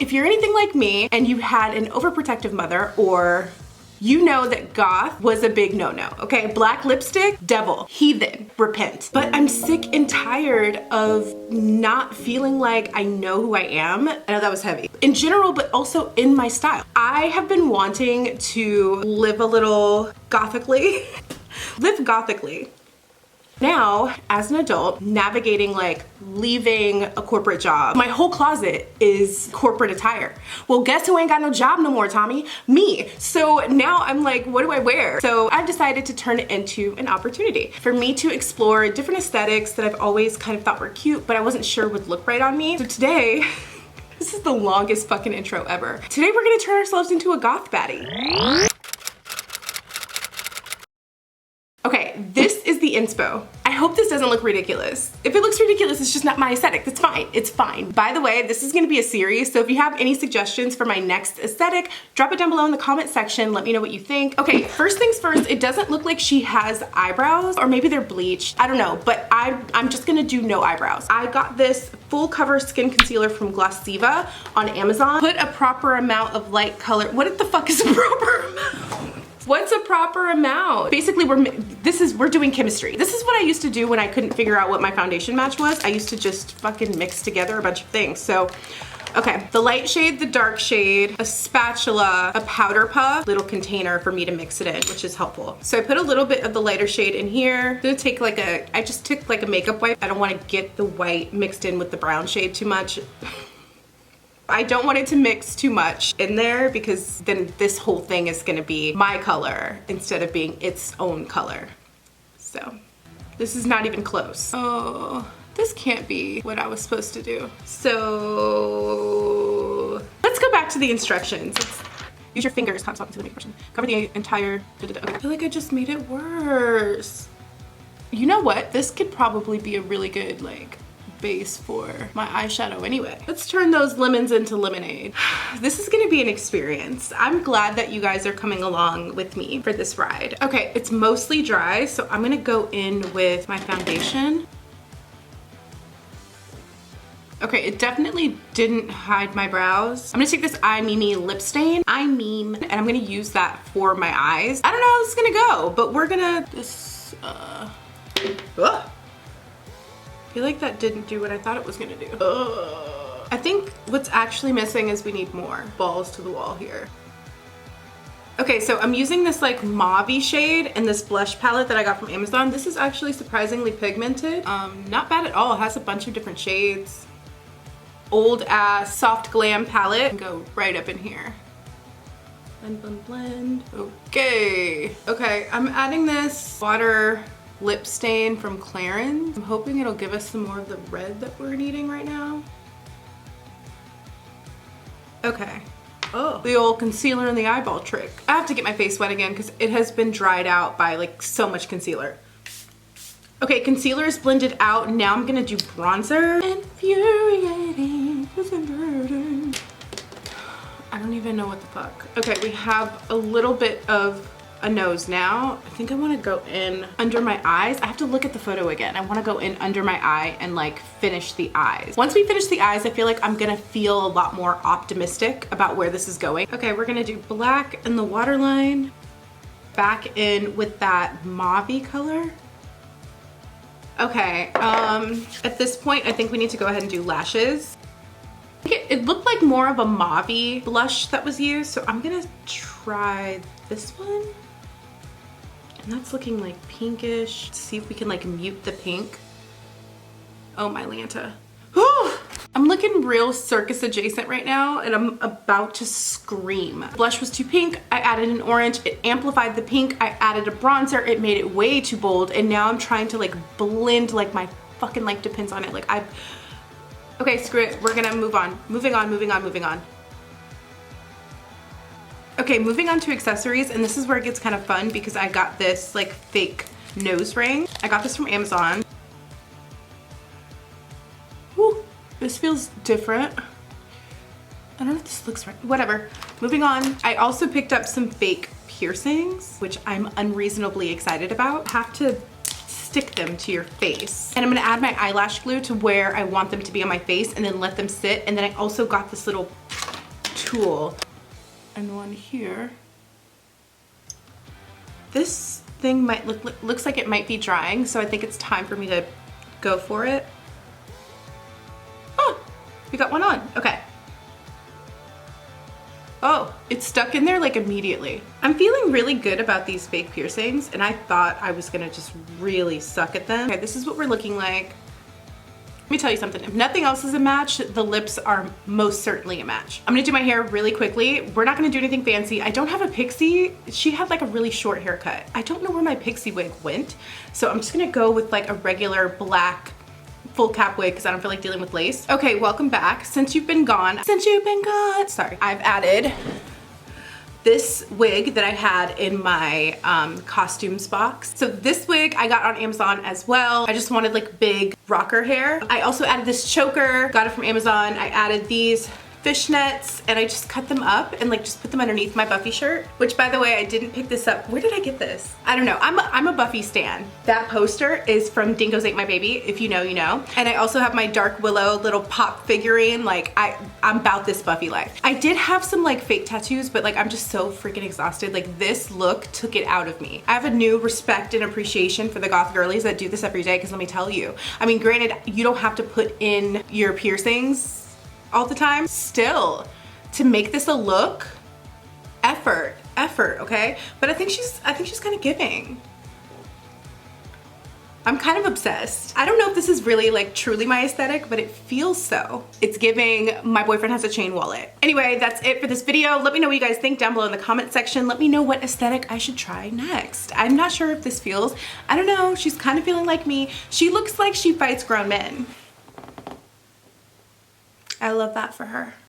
If you're anything like me and you had an overprotective mother, or you know that goth was a big no-no, okay? Black lipstick, devil, heathen, repent. But I'm sick and tired of not feeling like I know who I am. I know that was heavy. In general, but also in my style. I have been wanting to live a little gothically. Live gothically. Now, as an adult, navigating like leaving a corporate job, my whole closet is corporate attire. Well, guess who ain't got no job no more, Tommy? Me. So now I'm like, what do I wear? So I've decided to turn it into an opportunity for me to explore different aesthetics that I've always kind of thought were cute, but I wasn't sure would look right on me. So today, this is the longest fucking intro ever. Today we're gonna turn ourselves into a goth baddie. Okay, this is the inspo. I hope this doesn't look ridiculous. If it looks ridiculous, it's just not my aesthetic. That's fine, it's fine. By the way, this is gonna be a series, so if you have any suggestions for my next aesthetic, drop it down below in the comment section. Let me know what you think. Okay, first things first, it doesn't look like she has eyebrows, or maybe they're bleached. I don't know, but I'm just gonna do no eyebrows. I got this full cover skin concealer from Glossiva on Amazon. Put a proper amount of light color. What the fuck is a proper amount? What's a proper amount? Basically, we're doing chemistry. This is what I used to do when I couldn't figure out what my foundation match was. I used to just fucking mix together a bunch of things. So, okay, the light shade, the dark shade, a spatula, a powder puff, little container for me to mix it in, which is helpful. So I put a little bit of the lighter shade in here. I'm gonna take I just took like a makeup wipe. I don't wanna get the white mixed in with the brown shade too much. I don't want it to mix too much in there because then this whole thing is gonna be my color instead of being its own color. So this is not even close. Oh, this can't be what I was supposed to do. So let's go back to the instructions. Use your fingers, not talking to the makeup person. Cover the entire, okay. I feel like I just made it worse. You know what? This could probably be a really good like base for my eyeshadow anyway. Let's turn those lemons into lemonade. This is gonna be an experience. I'm glad that you guys are coming along with me for this ride. Okay, it's mostly dry, so I'm gonna go in with my foundation. Okay, it definitely didn't hide my brows. I'm gonna take this I Mimi lip stain, and I'm gonna use that for my eyes. I don't know how this is gonna go, but we're gonna, I feel like that didn't do what I thought it was gonna do. I think what's actually missing is we need more balls to the wall here. Okay, so I'm using this like mauve-y shade in this blush palette that I got from Amazon. This is actually surprisingly pigmented. Not bad at all. It has a bunch of different shades. Old ass soft glam palette. Go right up in here. Blend, blend, blend. Okay. Okay, I'm adding this water lip stain from Clarins. I'm hoping it'll give us some more of the red that we're needing right now. Okay. Oh, the old concealer in the eyeball trick. I have to get my face wet again because it has been dried out by like so much concealer. Okay, concealer is blended out. Now I'm gonna do bronzer. Infuriating. I don't even know what the fuck. Okay, we have a little bit of a nose now. I think I want to go in under my eyes. I have to look at the photo again. I want to go in under my eye and like finish the eyes. Once we finish the eyes, I feel like I'm gonna feel a lot more optimistic about where this is going. Okay, we're gonna do black in the waterline. Back in with that mauve-y color. Okay, at this point, I think we need to go ahead and do lashes. It looked like more of a mauve-y blush that was used, so I'm gonna try this one. And that's looking like pinkish. Let's see if we can like mute the pink. Oh my Lanta. I'm looking real circus adjacent right now and I'm about to scream. Blush was too pink, I added an orange, it amplified the pink, I added a bronzer, it made it way too bold, and now I'm trying to like blend like my fucking life depends on it. Like okay, screw it, we're gonna move on. Moving on. Okay, moving on to accessories, and this is where it gets kind of fun because I got this like fake nose ring. I got this from Amazon. Whew, this feels different. I don't know if this looks right. Whatever, moving on. I also picked up some fake piercings, which I'm unreasonably excited about. Have to stick them to your face. And I'm gonna add my eyelash glue to where I want them to be on my face and then let them sit. And then I also got this little tulle. And one here. This thing might looks like it might be drying, so I think it's time for me to go for it. Oh, we got one on. Okay. Oh, it's stuck in there like immediately. I'm feeling really good about these fake piercings, and I thought I was gonna just really suck at them. Okay, this is what we're looking like. Let me tell you something, if nothing else is a match, the lips are most certainly a match. I'm gonna do my hair really quickly. We're not gonna do anything fancy. I don't have a pixie. She had like a really short haircut. I don't know where my pixie wig went, so I'm just gonna go with like a regular black full cap wig because I don't feel like dealing with lace. Okay, welcome back. Since you've been gone, sorry, I've added this wig that I had in my costumes box. So this wig I got on Amazon as well. I just wanted like big rocker hair. I also added this choker, got it from Amazon. I added these fishnets and I just cut them up and like just put them underneath my Buffy shirt, which by the way, I didn't pick this up. Where did I get this? I don't know. I'm a Buffy stan. That poster is from Dingoes Ate My Baby. If you know, you know. And I also have my Dark Willow little pop figurine. Like I'm about this Buffy life. I did have some like fake tattoos, but like I'm just so freaking exhausted. Like this look took it out of me. I have a new respect and appreciation for the goth girlies that do this every day, because let me tell you, I mean, granted, you don't have to put in your piercings all the time. Still, to make this a look, effort, okay? But I think she's kind of giving. I'm kind of obsessed. I don't know if this is really like truly my aesthetic, but it feels so. It's giving my boyfriend has a chain wallet. Anyway, that's it for this video. Let me know what you guys think down below in the comment section. Let me know what aesthetic I should try next. I'm not sure if this feels, I don't know, she's kind of feeling like me. She looks like she fights grown men. I love that for her.